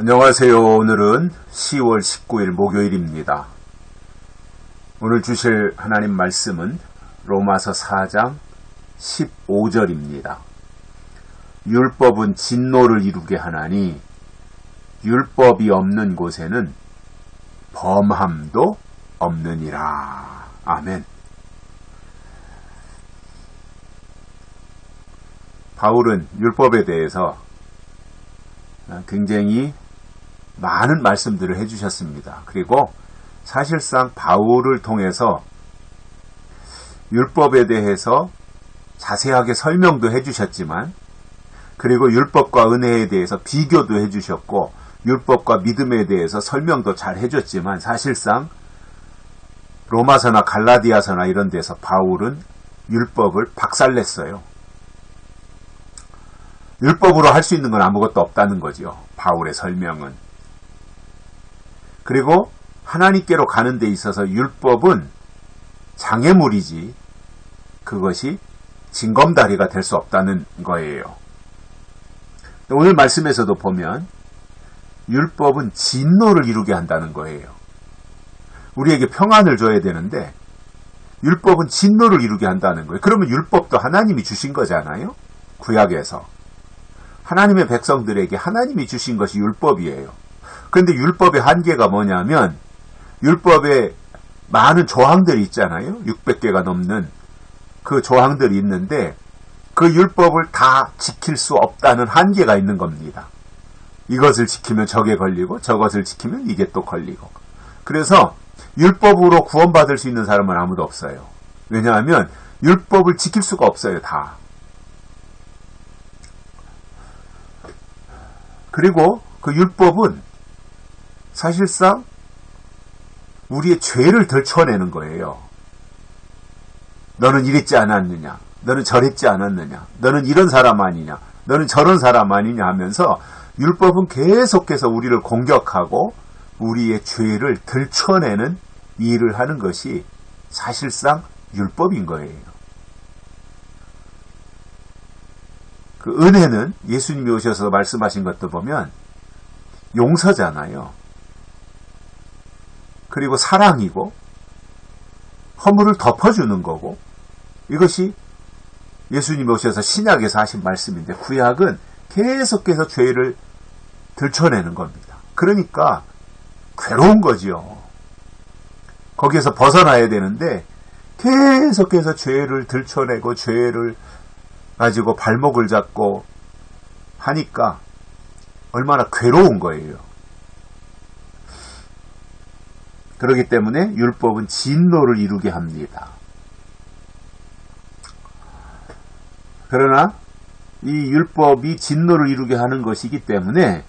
안녕하세요. 오늘은 10월 19일 목요일입니다. 오늘 주실 하나님 말씀은 로마서 4장 15절입니다. 율법은 진노를 이루게 하나니 율법이 없는 곳에는 범함도 없느니라. 아멘. 바울은 율법에 대해서 굉장히 많은 말씀들을 해주셨습니다. 그리고 사실상 바울을 통해서 율법에 대해서 자세하게 설명도 해주셨지만, 그리고 율법과 은혜에 대해서 비교도 해주셨고, 율법과 믿음에 대해서 설명도 잘 해줬지만, 사실상 로마서나 갈라디아서나 이런 데서 바울은 율법을 박살냈어요. 율법으로 할 수 있는 건 아무것도 없다는 거죠. 바울의 설명은. 그리고 하나님께로 가는 데 있어서 율법은 장애물이지 그것이 징검다리가 될 수 없다는 거예요. 오늘 말씀에서도 보면 율법은 진노를 이루게 한다는 거예요. 우리에게 평안을 줘야 되는데 율법은 진노를 이루게 한다는 거예요. 그러면 율법도 하나님이 주신 거잖아요. 구약에서. 하나님의 백성들에게 하나님이 주신 것이 율법이에요. 그런데 율법의 한계가 뭐냐면 율법에 많은 조항들이 있잖아요. 600개가 넘는 그 조항들이 있는데 그 율법을 다 지킬 수 없다는 한계가 있는 겁니다. 이것을 지키면 저게 걸리고 저것을 지키면 이게 또 걸리고. 그래서 율법으로 구원받을 수 있는 사람은 아무도 없어요. 왜냐하면 율법을 지킬 수가 없어요. 다. 그리고 그 율법은 사실상 우리의 죄를 덜쳐내는 거예요. 너는 이랬지 않았느냐? 너는 저랬지 않았느냐? 너는 이런 사람 아니냐? 너는 저런 사람 아니냐 하면서 율법은 계속해서 우리를 공격하고 우리의 죄를 덜쳐내는 일을 하는 것이 사실상 율법인 거예요. 그 은혜는 예수님이 오셔서 말씀하신 것도 보면 용서잖아요. 그리고 사랑이고 허물을 덮어주는 거고, 이것이 예수님이 오셔서 신약에서 하신 말씀인데 구약은 계속해서 죄를 들춰내는 겁니다. 그러니까 괴로운 거지요. 거기에서 벗어나야 되는데 계속해서 죄를 들춰내고 죄를 가지고 발목을 잡고 하니까 얼마나 괴로운 거예요. 그렇기 때문에 율법은 진노를 이루게 합니다. 그러나 이 율법이 진노를 이루게 하는 것이기 때문에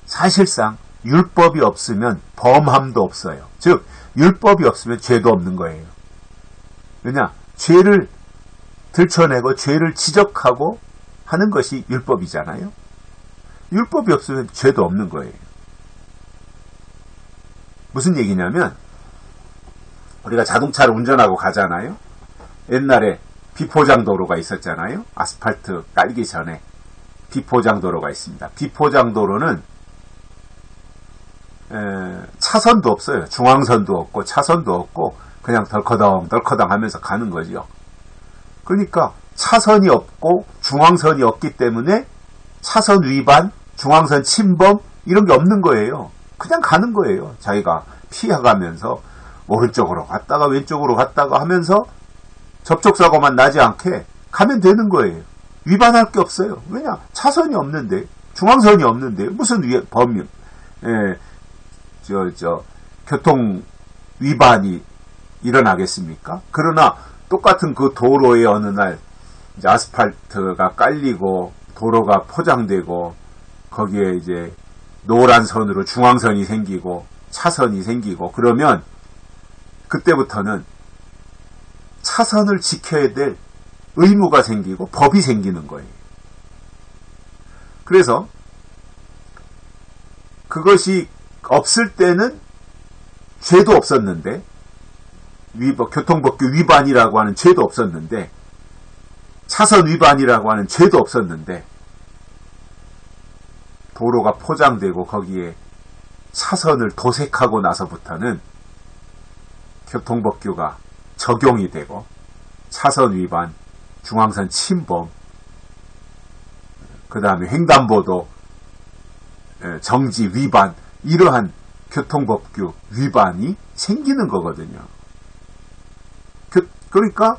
사실상 율법이 없으면 범함도 없어요. 즉 율법이 없으면 죄도 없는 거예요. 왜냐? 죄를 들춰내고 죄를 지적하고 하는 것이 율법이잖아요. 율법이 없으면 죄도 없는 거예요. 무슨 얘기냐면 우리가 자동차를 운전하고 가잖아요. 옛날에 비포장도로가 있었잖아요. 아스팔트 깔기 전에 비포장도로가 있습니다. 비포장도로는 차선도 없어요. 중앙선도 없고 차선도 없고 그냥 덜커덩 하면서 가는 거죠. 그러니까 차선이 없고 중앙선이 없기 때문에 차선 위반, 중앙선 침범 이런 게 없는 거예요. 그냥 가는 거예요. 자기가 피해가면서 오른쪽으로 갔다가 왼쪽으로 갔다가 하면서 접촉사고만 나지 않게 가면 되는 거예요. 위반할 게 없어요. 왜냐? 차선이 없는데, 중앙선이 없는데 무슨 교통 위반이 일어나겠습니까? 그러나 똑같은 그 도로에 어느 날 이제 아스팔트가 깔리고 도로가 포장되고 거기에 이제 노란 선으로 중앙선이 생기고 차선이 생기고 그러면 그때부터는 차선을 지켜야 될 의무가 생기고 법이 생기는 거예요. 그래서 그것이 없을 때는 죄도 없었는데 교통법규 위반이라고 하는 죄도 없었는데 차선 위반이라고 하는 죄도 없었는데 도로가 포장되고 거기에 차선을 도색하고 나서부터는 교통법규가 적용이 되고 차선 위반, 중앙선 침범, 그 다음에 횡단보도 정지 위반, 이러한 교통법규 위반이 생기는 거거든요. 그러니까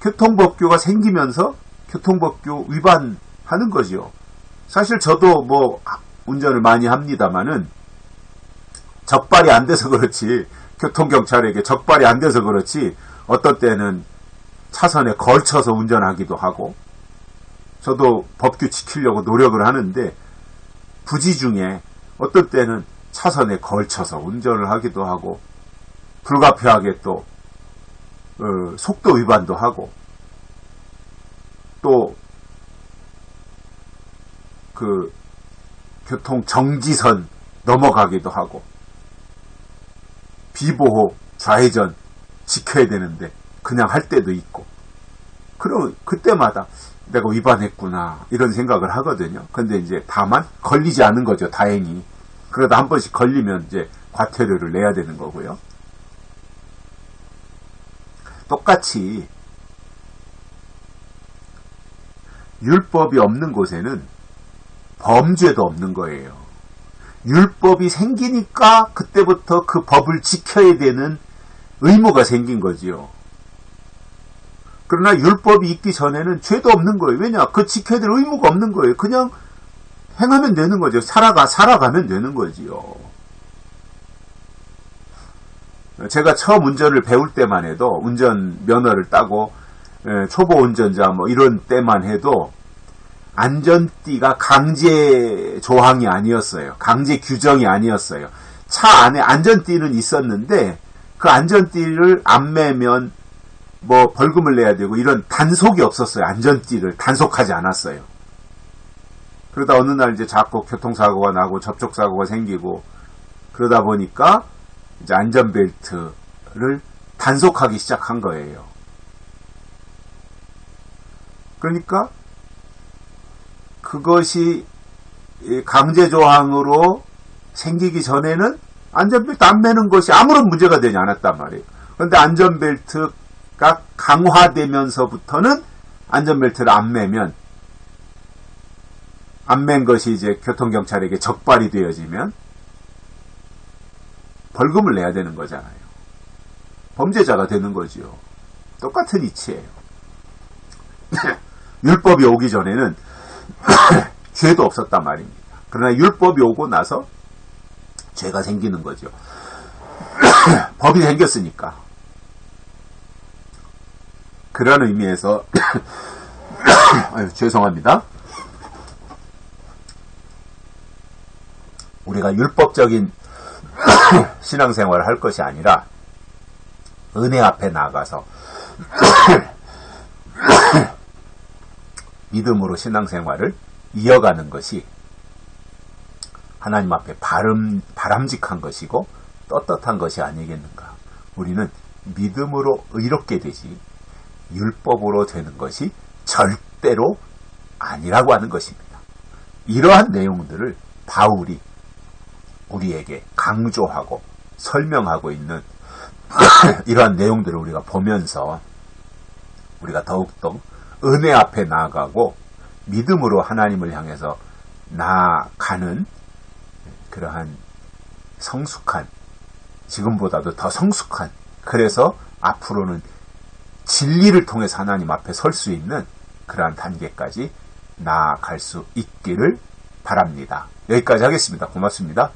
교통법규가 생기면서 교통법규 위반하는 거지요. 사실 저도 뭐 운전을 많이 합니다마는 적발이 안 돼서 그렇지, 교통경찰에게 적발이 안 돼서 그렇지, 어떤 때는 차선에 걸쳐서 운전하기도 하고, 저도 법규 지키려고 노력을 하는데 부지 중에 어떤 때는 차선에 걸쳐서 운전을 하기도 하고, 불가피하게 또 속도 위반도 하고, 또 그 교통 정지선 넘어가기도 하고, 비보호 좌회전 지켜야 되는데 그냥 할 때도 있고, 그럼 그때마다 내가 위반했구나 이런 생각을 하거든요. 근데 이제 다만 걸리지 않은 거죠, 다행히. 그러다 한 번씩 걸리면 이제 과태료를 내야 되는 거고요. 똑같이 율법이 없는 곳에는 범죄도 없는 거예요. 율법이 생기니까 그때부터 그 법을 지켜야 되는 의무가 생긴 거지요. 그러나 율법이 있기 전에는 죄도 없는 거예요. 왜냐? 그 지켜야 될 의무가 없는 거예요. 그냥 행하면 되는 거죠. 살아가면 되는 거지요. 제가 처음 운전을 배울 때만 해도, 운전 면허를 따고 초보 운전자 뭐 이런 때만 해도 안전띠가 강제 조항이 아니었어요. 강제 규정이 아니었어요. 차 안에 안전띠는 있었는데 그 안전띠를 안 매면 뭐 벌금을 내야 되고 이런 단속이 없었어요. 안전띠를 단속하지 않았어요. 그러다 어느 날 이제 자꾸 교통사고가 나고 접촉사고가 생기고, 그러다 보니까 이제 안전벨트를 단속하기 시작한 거예요. 그러니까 그것이 강제조항으로 생기기 전에는 안전벨트 안 매는 것이 아무런 문제가 되지 않았단 말이에요. 그런데 안전벨트가 강화되면서부터는 안전벨트를 안 매면, 안 맨 것이 이제 교통경찰에게 적발이 되어지면 벌금을 내야 되는 거잖아요. 범죄자가 되는 거죠. 똑같은 이치예요. 율법이 오기 전에는 죄도 없었단 말입니다. 그러나 율법이 오고 나서 죄가 생기는 거죠. 법이 생겼으니까. 그런 의미에서 아유, 죄송합니다. 우리가 율법적인 신앙생활을 할 것이 아니라 은혜 앞에 나가서 믿음으로 신앙생활을 이어가는 것이 하나님 앞에 바람직한 것이고 떳떳한 것이 아니겠는가. 우리는 믿음으로 의롭게 되지 율법으로 되는 것이 절대로 아니라고 하는 것입니다. 이러한 내용들을 바울이 우리에게 강조하고 설명하고 있는 이러한 내용들을 우리가 보면서 우리가 더욱더 은혜 앞에 나아가고 믿음으로 하나님을 향해서 나아가는 그러한 성숙한, 지금보다도 더 성숙한, 그래서 앞으로는 진리를 통해서 하나님 앞에 설 수 있는 그러한 단계까지 나아갈 수 있기를 바랍니다. 여기까지 하겠습니다. 고맙습니다.